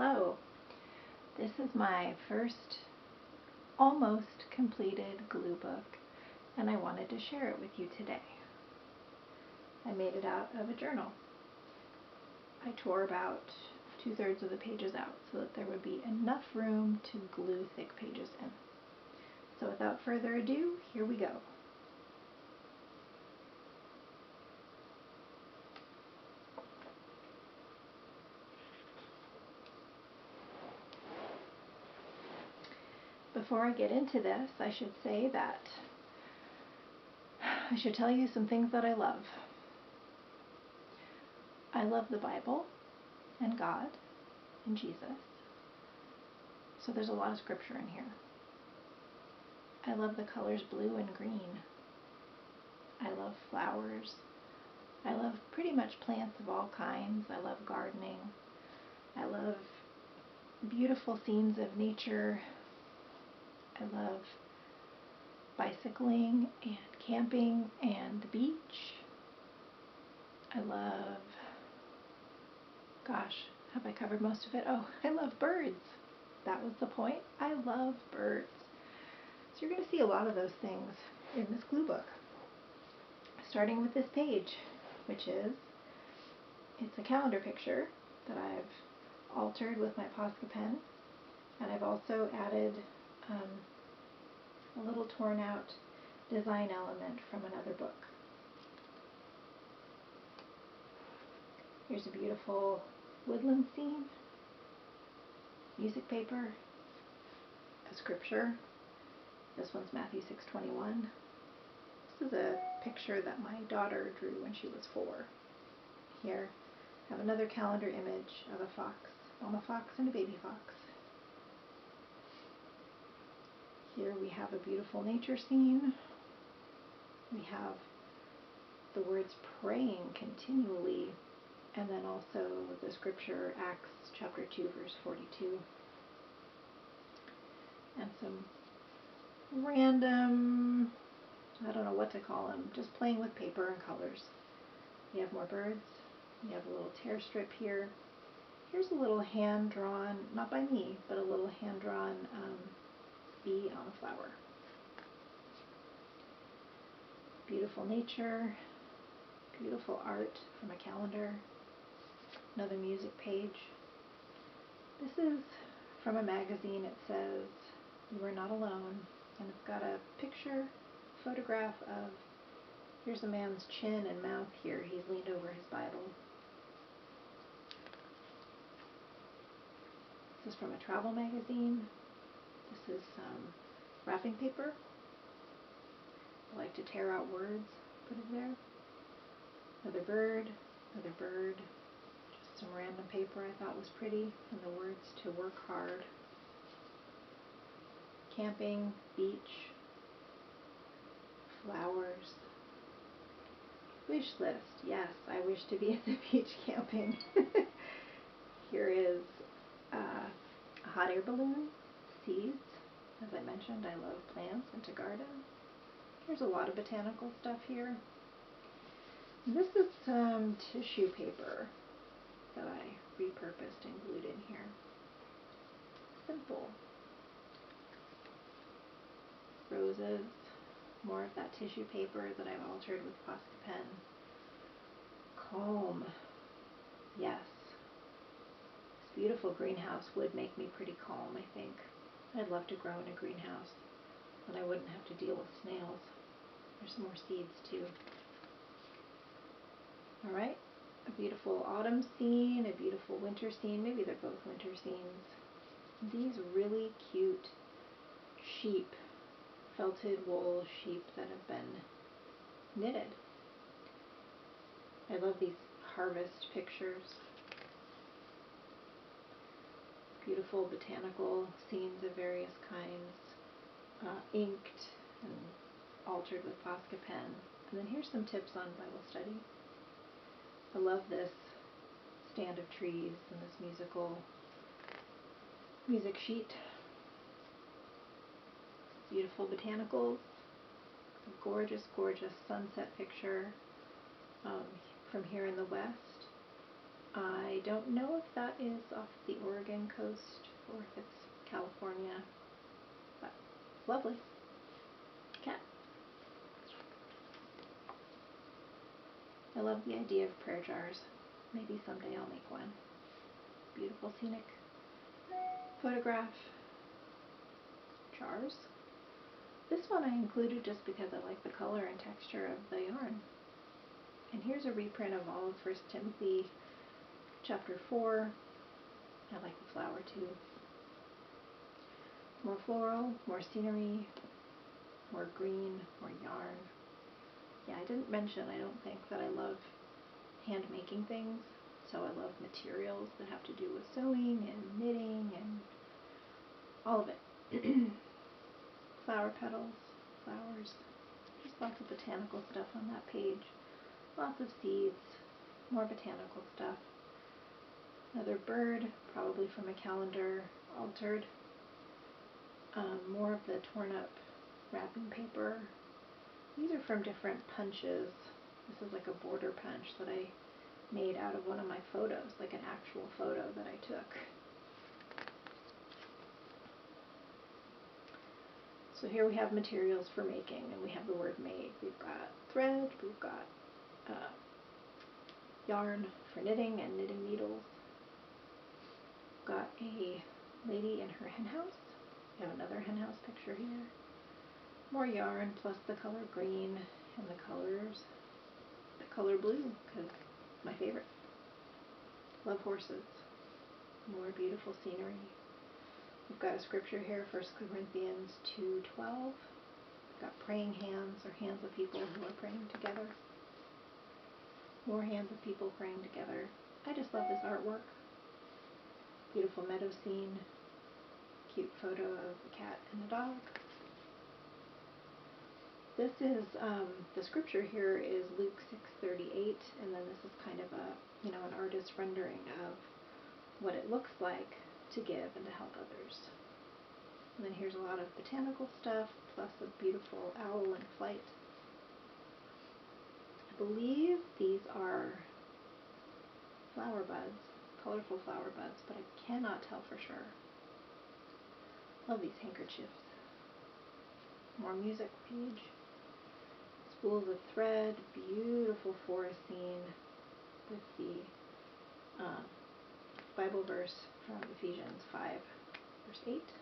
Hello! This is my first almost completed glue book, and I wanted to share it with you today. I made it out of a journal. I tore about 2/3 of the pages out so that there would be enough room to glue thick pages in. So without further ado, here we go. Before I get into this, I should say that I should tell you some things that I love. I love the Bible and God and Jesus. So there's a lot of scripture in here. I love the colors blue and green. I love flowers. I love pretty much plants of all kinds. I love gardening. I love beautiful scenes of nature. I love bicycling and camping and the beach. I love, gosh, have I covered most of it? Oh, I love birds. That was the point. I love birds. So you're going to see a lot of those things in this glue book. Starting with this page, which is, it's a calendar picture that I've altered with my Posca pen, and I've also added a little torn out design element from another book. Here's a beautiful woodland scene, music paper, a scripture. This one's Matthew 6:21. This is a picture that my daughter drew when she was 4. Here I have another calendar image of a fox, mama fox and a baby fox. Here we have a beautiful nature scene. We have the words praying continually, and then also the scripture Acts chapter 2 verse 42. And some random, I don't know what to call them, just playing with paper and colors. You have more birds. You have a little tear strip here. Here's a little hand-drawn, not by me, but a little hand-drawn bee on a flower. Beautiful nature, beautiful art from a calendar, another music page. This is from a magazine. It says, "You are not alone," and it's got a picture, photograph of, here's a man's chin and mouth here. He's leaned over his Bible. This is from a travel magazine. This is some wrapping paper. I like to tear out words, put it there. Another bird, just some random paper I thought was pretty, and the words to work hard. Camping, beach, flowers. Wish list. Yes, I wish to be at the beach camping. Here is a hot air balloon, seeds. As I mentioned, I love plants and to garden. There's a lot of botanical stuff here. This is some tissue paper that I repurposed and glued in here. Simple. Roses, more of that tissue paper that I've altered with Posca pen. Calm. Yes. This beautiful greenhouse would make me pretty calm, I think. I'd love to grow in a greenhouse, and I wouldn't have to deal with snails. There's some more seeds too. Alright, a beautiful autumn scene, a beautiful winter scene. Maybe they're both winter scenes. These really cute sheep, felted wool sheep that have been knitted. I love these harvest pictures. Beautiful botanical scenes of various kinds, inked and altered with Posca pen. And then here's some tips on Bible study. I love this stand of trees and this music sheet. Beautiful botanicals. A gorgeous, gorgeous sunset picture from here in the west. I don't know if that is off the Oregon coast or if it's California, but lovely cat. I love the idea of prayer jars. Maybe someday I'll make one. Beautiful scenic photograph jars. This one I included just because I like the color and texture of the yarn. And here's a reprint of all of 1 Timothy chapter 4. I like the flower too. More floral, more scenery, more green, more yarn. Yeah, I didn't mention, I don't think, that I love hand making things. So I love materials that have to do with sewing and knitting and all of it. Flower petals, flowers, just lots of botanical stuff on that page. Lots of seeds, more botanical stuff. Another bird, probably from a calendar, altered. More of the torn up wrapping paper. These are from different punches. This is like a border punch that I made out of one of my photos, like an actual photo that I took. So here we have materials for making, and we have the word made. We've got thread, we've got yarn for knitting and knitting needles. We've got a lady in her hen house. We have another hen house picture here. More yarn plus the color green and the color blue, because my favorite. Love horses. More beautiful scenery. We've got a scripture here, 1 Corinthians 2:12. We've got praying hands, or hands of people who are praying together. More hands of people praying together. I just love this artwork. Beautiful meadow scene. Cute photo of a cat and a dog. This is, the scripture here is Luke 6:38, and then this is kind of an artist's rendering of what it looks like to give and to help others. And then here's a lot of botanical stuff, plus a beautiful owl in flight. I believe these are flower buds, colorful flower buds, but I cannot tell for sure. Love these handkerchiefs. More music page. Spools of thread, beautiful forest scene with the Bible verse from Ephesians 5, verse 8.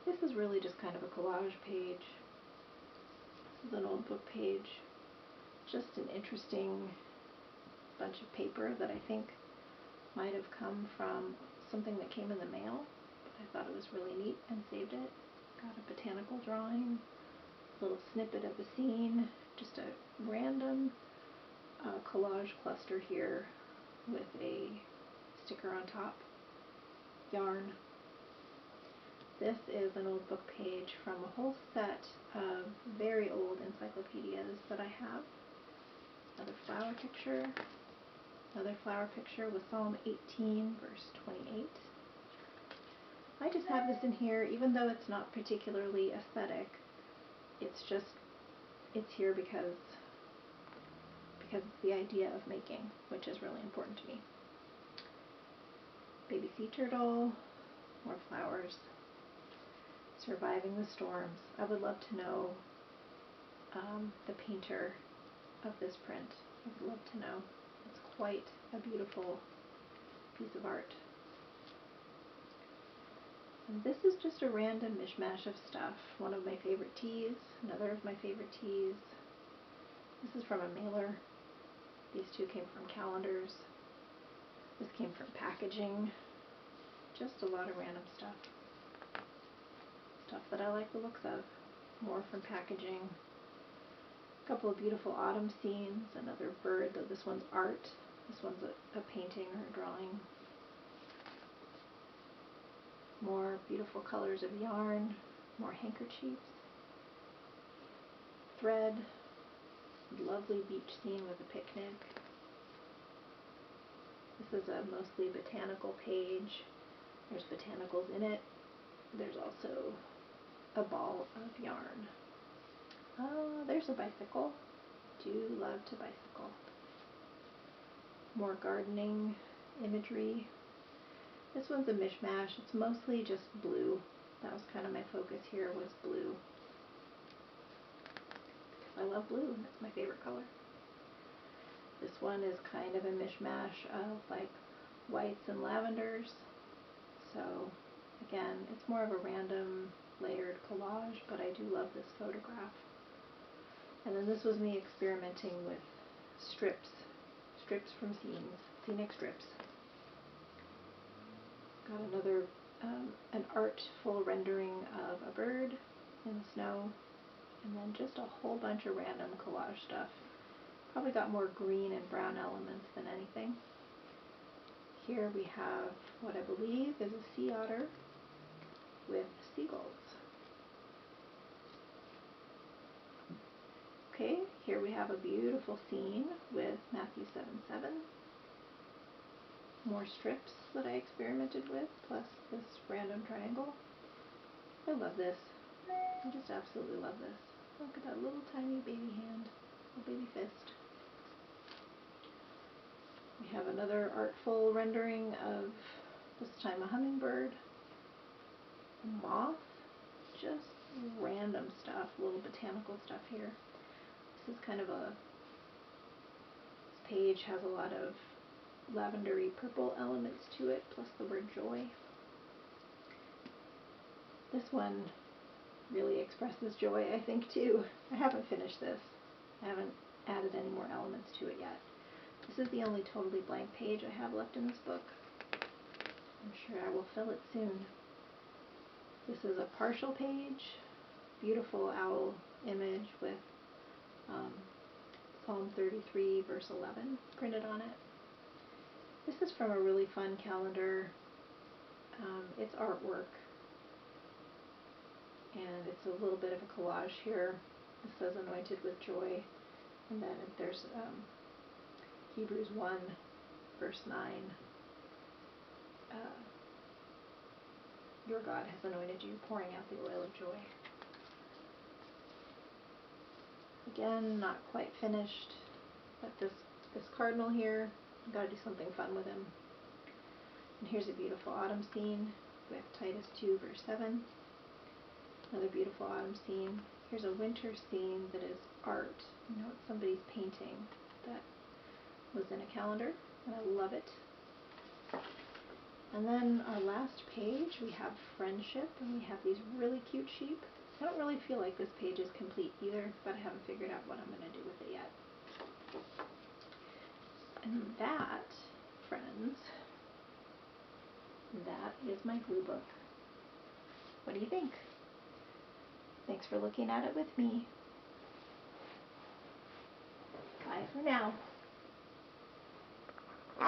This is really just kind of a collage page. This is an old book page. Just an interesting bunch of paper that I think might have come from something that came in the mail. I thought it was really neat and saved it. Got a botanical drawing, a little snippet of the scene, just a random collage cluster here with a sticker on top, yarn. This is an old book page from a whole set of very old encyclopedias that I have. Another flower picture with Psalm 18, verse 28. I just have this in here, even though it's not particularly aesthetic. It's here because it's the idea of making, which is really important to me. Baby sea turtle, more flowers, surviving the storms. I would love to know the painter of this print. I would love to know. It's quite a beautiful piece of art. And this is just a random mishmash of stuff. One of my favorite teas, another of my favorite teas. This is from a mailer. These two came from calendars. This came from packaging. Just a lot of random stuff. Stuff that I like the looks of. More from packaging. A couple of beautiful autumn scenes. Another bird, though this one's art. This one's a painting or a drawing. More beautiful colors of yarn. More handkerchiefs. Thread. Lovely beach scene with a picnic. This is a mostly botanical page. There's botanicals in it. There's also a ball of yarn. There's a bicycle. Do love to bicycle. more gardening imagery. This one's a mishmash. It's mostly just blue. That was kind of my focus here, was blue. I love blue. That's my favorite color. This one is kind of a mishmash of like whites and lavenders. So again, it's more of a random layered collage, but I do love this photograph. And then this was me experimenting with strips from scenes, scenic strips. Got another, an artful rendering of a bird in the snow, and then just a whole bunch of random collage stuff. Probably got more green and brown elements than anything. Here we have what I believe is a sea otter with seagulls. Okay, here we have a beautiful scene with Matthew 7:7. More strips that I experimented with, plus this random triangle. I love this. I just absolutely love this. Look at that little tiny baby hand, a baby fist. We have another artful rendering of, this time, a hummingbird, a moth, just random stuff, little botanical stuff here. This is kind of a, this page has a lot of lavendery purple elements to it, plus the word joy. This one really expresses joy, I think, too. I haven't finished this. I haven't added any more elements to it yet. This is the only totally blank page I have left in this book. I'm sure I will fill it soon. This is a partial page, beautiful owl image with Psalm 33 verse 11 printed on it. This is from a really fun calendar. It's artwork, and it's a little bit of a collage here. It says anointed with joy, and then there's Hebrews 1 verse 9. Your God has anointed you, pouring out the oil of joy. Again, not quite finished, but this cardinal here, I've got to do something fun with him. And here's a beautiful autumn scene with Titus 2 verse 7. Another beautiful autumn scene. Here's a winter scene that is art. You know, it's somebody's painting that was in a calendar, and I love it. And then our last page, we have friendship, and we have these really cute sheep. I don't really feel like this page is complete either, but I haven't figured out what I'm going to do with it yet. And that, friends, that is my glue book. What do you think? Thanks for looking at it with me. Bye for now.